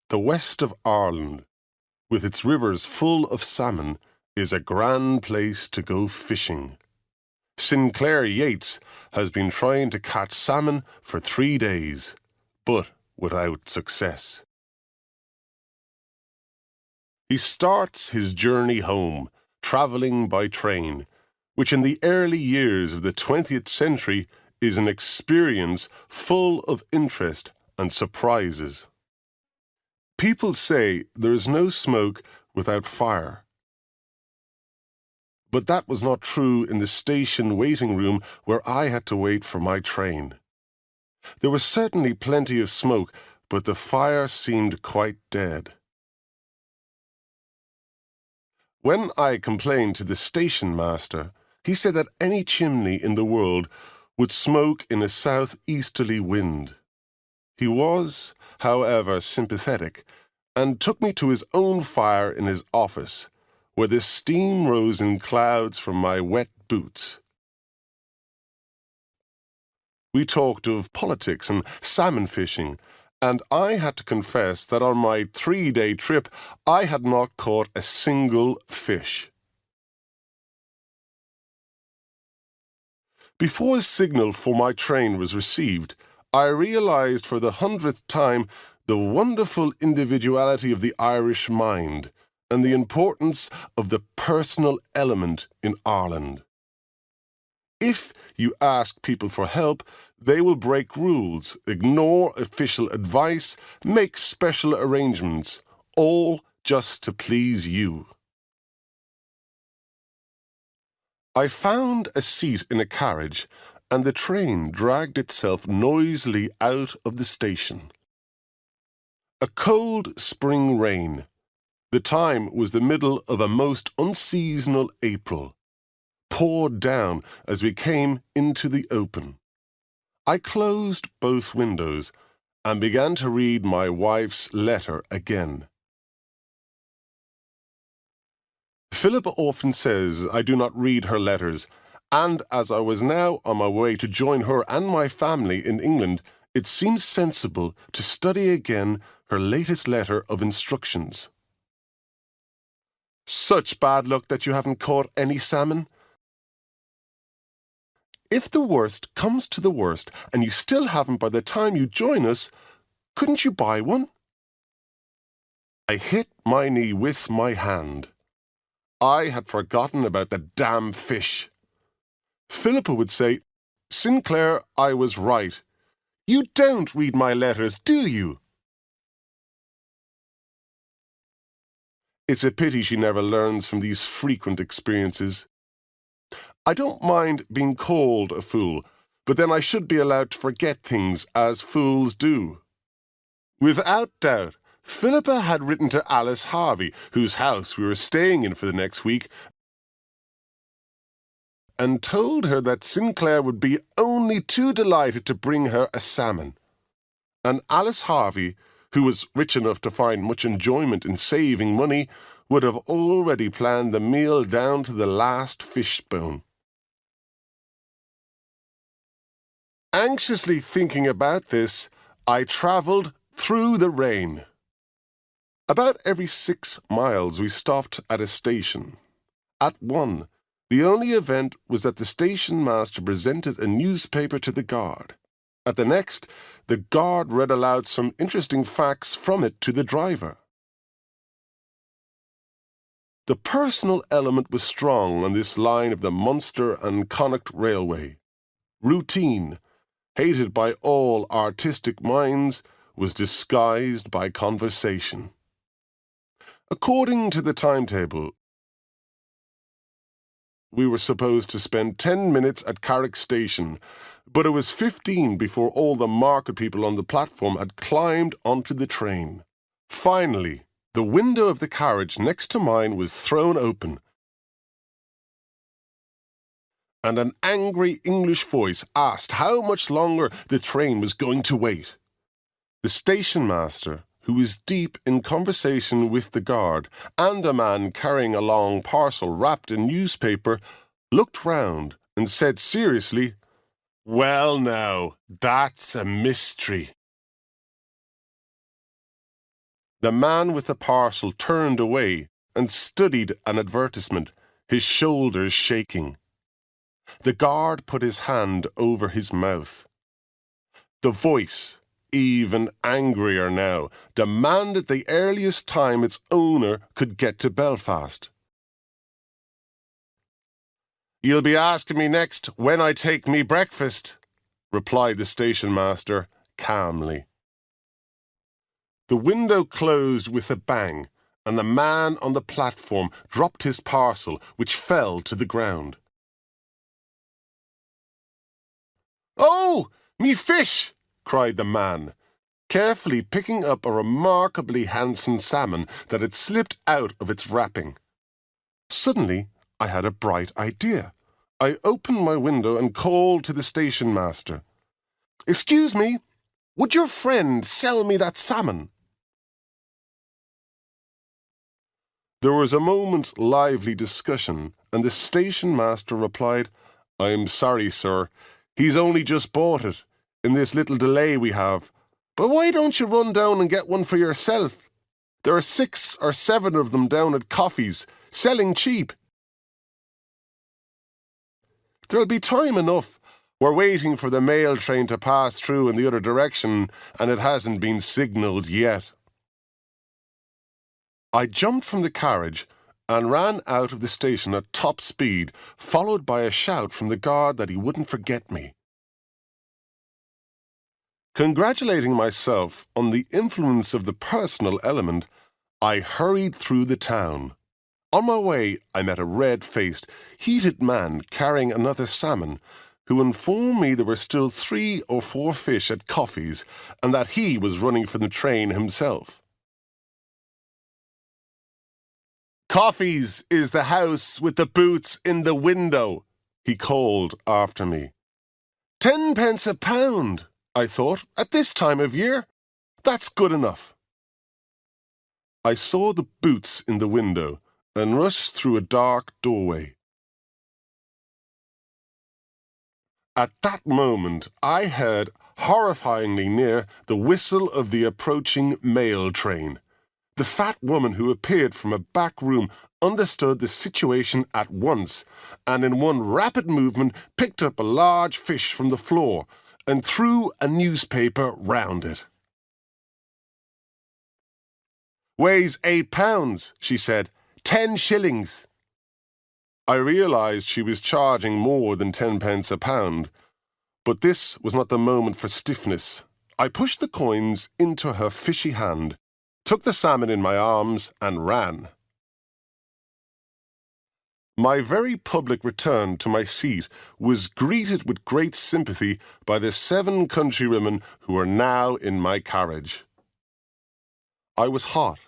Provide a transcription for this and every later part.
The west of Ireland, with its rivers full of salmon, is a grand place to go fishing. Sinclair has been trying to catch salmon for 3 days, but without success. He starts his journey home, travelling by train, which in the early years of the 20th century is an experience full of interest and surprises. People say there is no smoke without fire. But that was not true in the station waiting room where I had to wait for my train. There was certainly plenty of smoke, but the fire seemed quite dead. When I complained to the station master, he said that any chimney in the world would smoke in a southeasterly wind. He was, however, sympathetic, and took me to his own fire in his office, where the steam rose in clouds from my wet boots. We talked of politics and salmon fishing, and I had to confess that on my 3-day trip I had not caught a single fish. Before the signal for my train was received, I realized for the 100th time the wonderful individuality of the Irish mind and the importance of the personal element in Ireland. If you ask people for help, they will break rules, ignore official advice, make special arrangements, all just to please you. I found a seat in a carriage, and the train dragged itself noisily out of the station. A cold spring rain. The time was the middle of a most unseasonal April. Poured down as we came into the open. I closed both windows and began to read my wife's letter again. Philippa often says I do not read her letters, and as I was now on my way to join her and my family in England, it seems sensible to study again her latest letter of instructions. Such bad luck that you haven't caught any salmon? If the worst comes to the worst and you still haven't by the time you join us, couldn't you buy one? I hit my knee with my hand. I had forgotten about the damn fish. Philippa would say, "Sinclair, I was right. You don't read my letters, do you?" It's a pity she never learns from these frequent experiences. I don't mind being called a fool, but then I should be allowed to forget things as fools do. Without doubt, Philippa had written to Alice Harvey, whose house we were staying in for the next week, and told her that Sinclair would be only too delighted to bring her a salmon. And Alice Harvey, who was rich enough to find much enjoyment in saving money, would have already planned the meal down to the last fishbone. Anxiously thinking about this, I travelled through the rain. About every 6 miles we stopped at a station. At one, the only event was that the station master presented a newspaper to the guard. At the next, the guard read aloud some interesting facts from it to the driver. The personal element was strong on this line of the Munster and Connacht Railway. Routine, hated by all artistic minds, was disguised by conversation. According to the timetable, we were supposed to spend 10 minutes at Carrick Station, but it was 15 before all the market people on the platform had climbed onto the train. Finally, the window of the carriage next to mine was thrown open, and an angry English voice asked how much longer the train was going to wait. The station master, who was deep in conversation with the guard, and a man carrying a long parcel wrapped in newspaper, looked round and said seriously, "Well now, that's a mystery." The man with the parcel turned away and studied an advertisement, his shoulders shaking. The guard put his hand over his mouth. The voice, even angrier now, demanded the earliest time its owner could get to Belfast. "You'll be asking me next when I take me breakfast," replied the station master calmly. The window closed with a bang, and the man on the platform dropped his parcel, which fell to the ground. "Oh, me fish!" cried the man, carefully picking up a remarkably handsome salmon that had slipped out of its wrapping. Suddenly, I had a bright idea. I opened my window and called to the station master. "Excuse me, would your friend sell me that salmon?" There was a moment's lively discussion, and the station master replied, "I'm sorry, sir. He's only just bought it, in this little delay we have. But why don't you run down and get one for yourself? There are 6 or 7 of them down at Coffee's, selling cheap." "There'll be time enough. We're waiting for the mail train to pass through in the other direction, and it hasn't been signalled yet." I jumped from the carriage and ran out of the station at top speed, followed by a shout from the guard that he wouldn't forget me. Congratulating myself on the influence of the personal element, I hurried through the town. On my way, I met a red-faced, heated man carrying another salmon, who informed me there were still 3 or 4 fish at Coffee's, and that he was running for the train himself. "Coffee's is the house with the boots in the window," he called after me. 10 pence a pound, I thought, at this time of year. That's good enough. I saw the boots in the window and rushed through a dark doorway. At that moment, I heard, horrifyingly near, the whistle of the approaching mail train. The fat woman who appeared from a back room understood the situation at once, and in one rapid movement picked up a large fish from the floor and threw a newspaper round it. "Weighs 8 pounds, she said. 10 shillings. I realised she was charging more than 10 pence a pound, but this was not the moment for stiffness. I pushed the coins into her fishy hand, took the salmon in my arms, and ran. My very public return to my seat was greeted with great sympathy by the 7 countrywomen who were now in my carriage. I was hot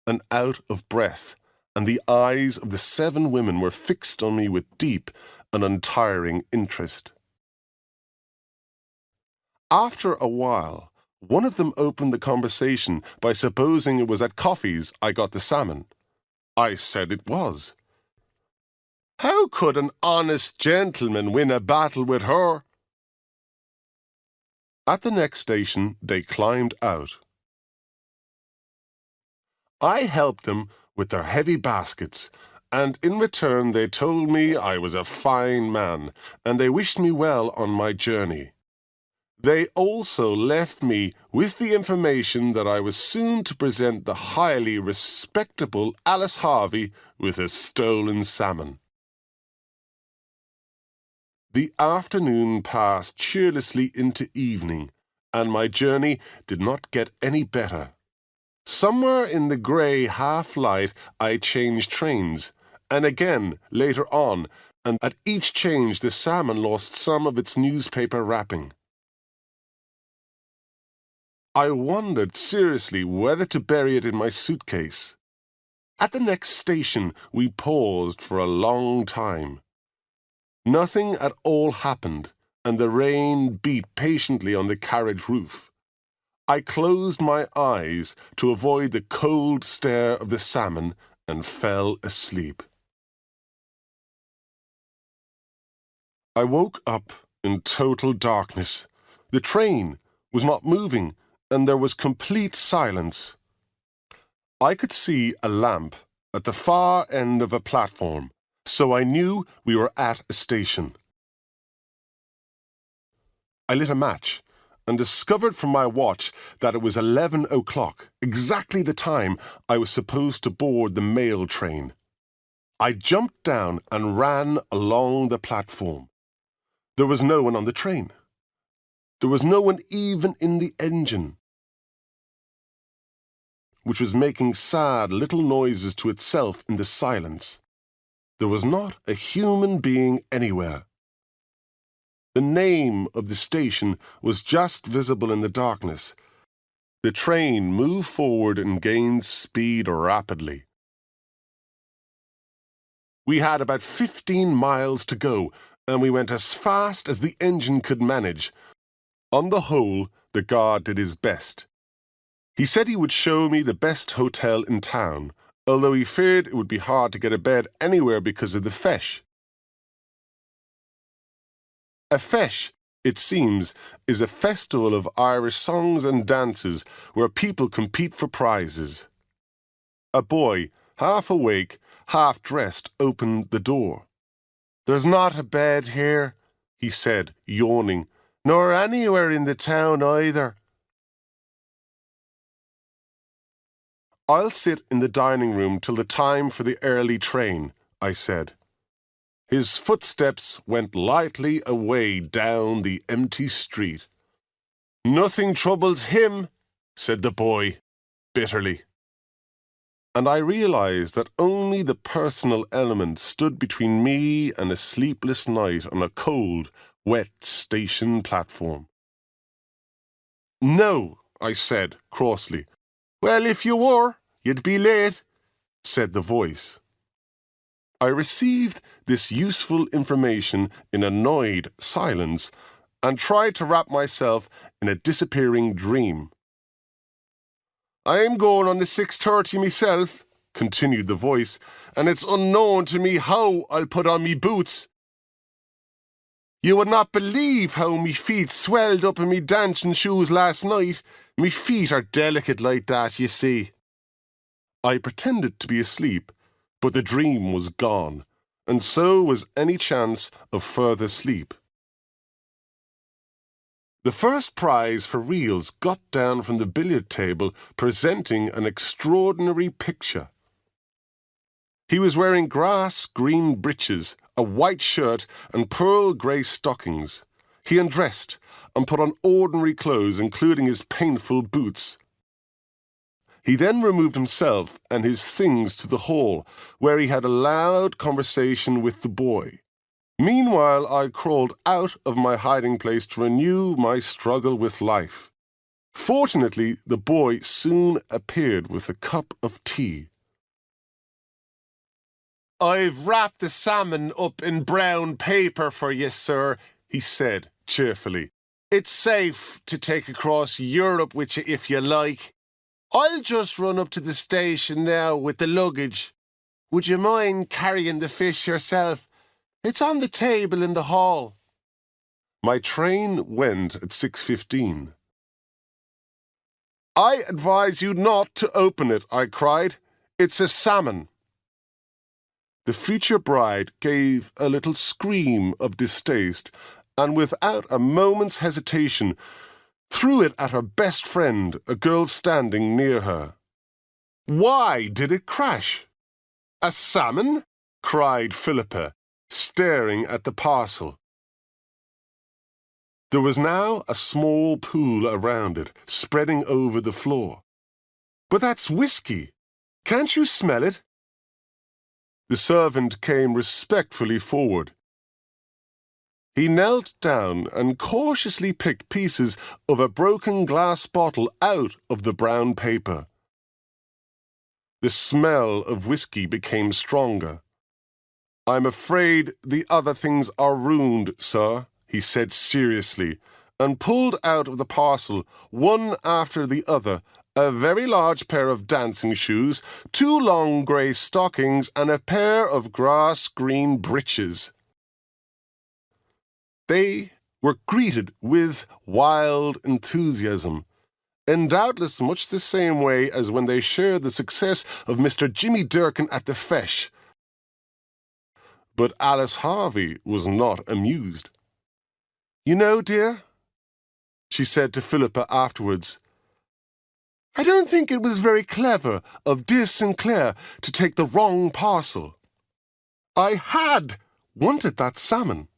and out of breath, and the eyes of the 7 women were fixed on me with deep and untiring interest. After a while, one of them opened the conversation by supposing it was at Coffee's I got the salmon. I said it was. How could an honest gentleman win a battle with her? At the next station, they climbed out. I helped them with their heavy baskets, and in return they told me I was a fine man, and they wished me well on my journey. They also left me with the information that I was soon to present the highly respectable Alice Harvey with a stolen salmon. The afternoon passed cheerlessly into evening, and my journey did not get any better. Somewhere in the grey half-light I changed trains, and again later on, and at each change the salmon lost some of its newspaper wrapping. I wondered seriously whether to bury it in my suitcase. At the next station we paused for a long time. Nothing at all happened, and the rain beat patiently on the carriage roof. I closed my eyes to avoid the cold stare of the salmon and fell asleep. I woke up in total darkness. The train was not moving, and there was complete silence. I could see a lamp at the far end of a platform, so I knew we were at a station. I lit a match and discovered from my watch that it was 11 o'clock, exactly the time I was supposed to board the mail train. I jumped down and ran along the platform. There was no one on the train. There was no one even in the engine, which was making sad little noises to itself in the silence. There was not a human being anywhere. The name of the station was just visible in the darkness. The train moved forward and gained speed rapidly. We had about 15 miles to go, and we went as fast as the engine could manage. On the whole, the guard did his best. He said he would show me the best hotel in town, although he feared it would be hard to get a bed anywhere because of the feis. A feis, it seems, is a festival of Irish songs and dances where people compete for prizes. A boy, half awake, half dressed, opened the door. "There's not a bed here," he said, yawning, "nor anywhere in the town either." "I'll sit in the dining room till the time for the early train," I said. His footsteps went lightly away down the empty street. "Nothing troubles him," said the boy, bitterly. And I realized that only the personal element stood between me and a sleepless night on a cold, wet station platform. "No," I said crossly. "Well, if you were, you'd be late," said the voice. I received this useful information in annoyed silence and tried to wrap myself in a disappearing dream. "I'm going on the 6:30 myself," continued the voice, "and it's unknown to me how I'll put on me boots. You would not believe how me feet swelled up in me dancing shoes last night. Me feet are delicate like that, you see." I pretended to be asleep, but the dream was gone, and so was any chance of further sleep. The first prize for reals got down from the billiard table, presenting an extraordinary picture. He was wearing grass-green breeches, a white shirt, and pearl-grey stockings. He undressed and put on ordinary clothes, including his painful boots. He then removed himself and his things to the hall, where he had a loud conversation with the boy. Meanwhile, I crawled out of my hiding place to renew my struggle with life. Fortunately, the boy soon appeared with a cup of tea. "I've wrapped the salmon up in brown paper for you, sir," he said cheerfully. "It's safe to take across Europe with you if you like. I'll just run up to the station now with the luggage. Would you mind carrying the fish yourself? It's on the table in the hall." My train went at 6:15. "I advise you not to open it," I cried. "It's a salmon." The future bride gave a little scream of distaste, and without a moment's hesitation threw it at her best friend, a girl standing near her. "Why did it crash?" "A salmon?" cried Philippa, staring at the parcel. There was now a small pool around it, spreading over the floor. "But that's whiskey. Can't you smell it?" The servant came respectfully forward. He knelt down and cautiously picked pieces of a broken glass bottle out of the brown paper. The smell of whiskey became stronger. "I'm afraid the other things are ruined, sir," he said seriously, and pulled out of the parcel, one after the other, a very large pair of dancing shoes, 2 long grey stockings, and a pair of grass-green breeches. They were greeted with wild enthusiasm. in doubtless much the same way as when they shared the success of Mr. Jimmy Durkin at the Fesh. But Alice Harvey was not amused. "You know, dear," she said to Philippa afterwards, "I don't think it was very clever of dear Sinclair to take the wrong parcel. I had wanted that salmon."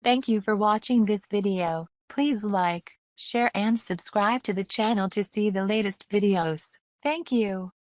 Thank you for watching this video. Please like, share and subscribe to the channel to see the latest videos. Thank you.